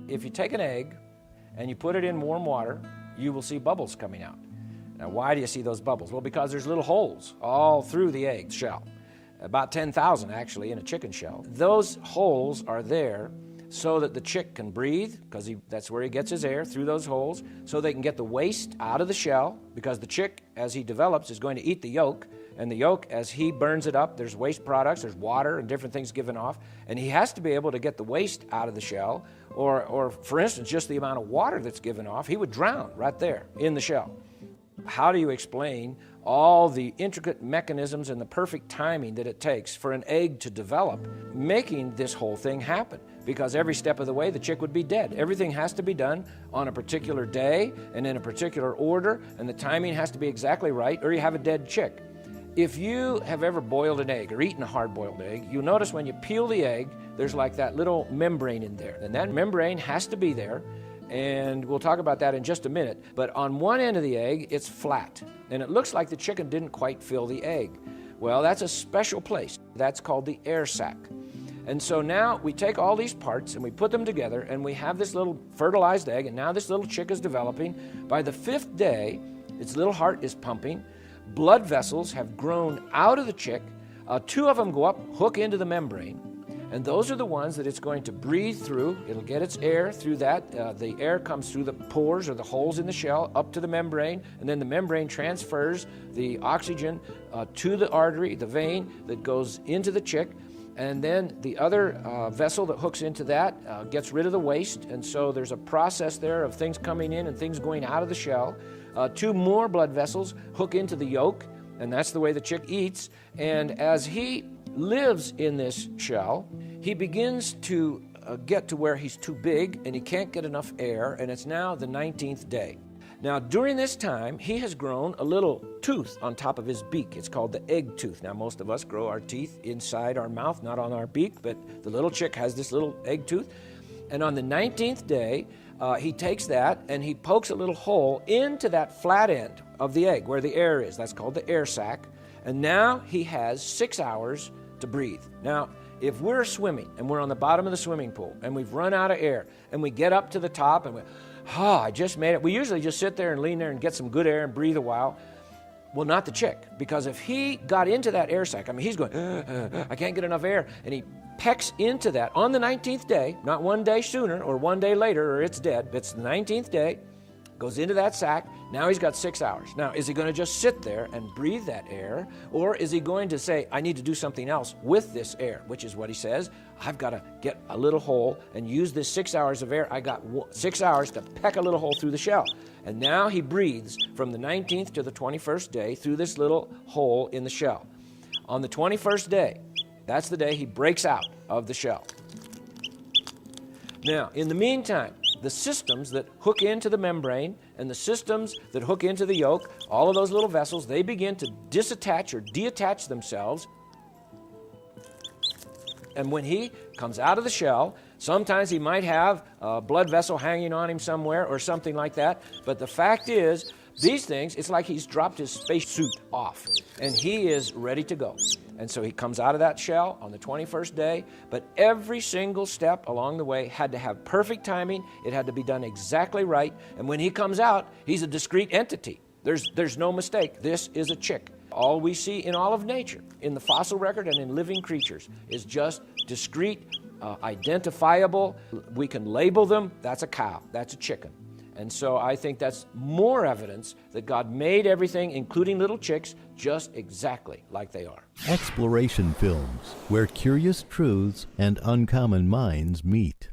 if you take an egg and you put it in warm water, you will see bubbles coming out. Now, why do you see those bubbles? Well, because there's little holes all through the egg shell. About 10,000 actually in a chicken shell. Those holes are there so that the chick can breathe, because that's where he gets his air, through those holes, so they can get the waste out of the shell, because the chick, as he develops, is going to eat the yolk, and the yolk, as he burns it up, there's waste products, there's water and different things given off, and he has to be able to get the waste out of the shell, or for instance, just the amount of water that's given off, he would drown right there in the shell. How do you explain all the intricate mechanisms and the perfect timing that it takes for an egg to develop, making this whole thing happen? Because every step of the way, the chick would be dead. Everything has to be done on a particular day and in a particular order, and the timing has to be exactly right, or you have a dead chick. If you have ever boiled an egg or eaten a hard-boiled egg, you'll notice when you peel the egg, there's like that little membrane in there, and that membrane has to be there. And we'll talk about that in just a minute. But on one end of the egg, it's flat, and it looks like the chicken didn't quite fill the egg. Well, that's a special place. That's called the air sac. And so now we take all these parts and we put them together, and we have this little fertilized egg, and now this little chick is developing. By the 5th day, its little heart is pumping. Blood vessels have grown out of the chick. 2 of them go up, hook into the membrane. And those are the ones that it's going to breathe through. It'll get its air through that. The air comes through the pores or the holes in the shell up to the membrane, and then the membrane transfers the oxygen to the artery, the vein that goes into the chick. And then the other vessel that hooks into that gets rid of the waste. And so there's a process there of things coming in and things going out of the shell. 2 more blood vessels hook into the yolk, and that's the way the chick eats. And as he lives in this shell, he begins to get to where he's too big and he can't get enough air, and it's now the 19th day. Now, during this time, he has grown a little tooth on top of his beak. It's called the egg tooth. Now, most of us grow our teeth inside our mouth, not on our beak, but the little chick has this little egg tooth. And on the 19th day, he takes that and he pokes a little hole into that flat end of the egg where the air is. That's called the air sac. And now he has 6 hours to breathe. Now, if we're swimming and we're on the bottom of the swimming pool and we've run out of air and we get up to the top and I just made it. We usually just sit there and lean there and get some good air and breathe a while. Well, not the chick, because if he got into that air sac, he's going, I can't get enough air, and he pecks into that on the 19th day, not one day sooner or one day later or it's dead. It's the 19th day, goes into that sac. Now he's got 6 hours. Now, is he going to just sit there and breathe that air, or is he going to say, I need to do something else with this air, which is what he says. I've got to get a little hole and use this 6 hours of air. I got 6 hours to peck a little hole through the shell. And now he breathes from the 19th to the 21st day through this little hole in the shell. On the 21st day, that's the day he breaks out of the shell. Now, in the meantime, the systems that hook into the membrane and the systems that hook into the yolk, all of those little vessels, they begin to disattach or deattach themselves. And when he comes out of the shell, sometimes he might have a blood vessel hanging on him somewhere or something like that. But the fact is, these things, it's like he's dropped his spacesuit off and he is ready to go. And so he comes out of that shell on the 21st day, but every single step along the way had to have perfect timing. It had to be done exactly right. And when he comes out, he's a discrete entity. There's no mistake. This is a chick. All we see in all of nature, in the fossil record and in living creatures, is just discrete, identifiable. We can label them. That's a cow. That's a chicken. And so I think that's more evidence that God made everything, including little chicks, just exactly like they are. Exploration films, where curious truths and uncommon minds meet.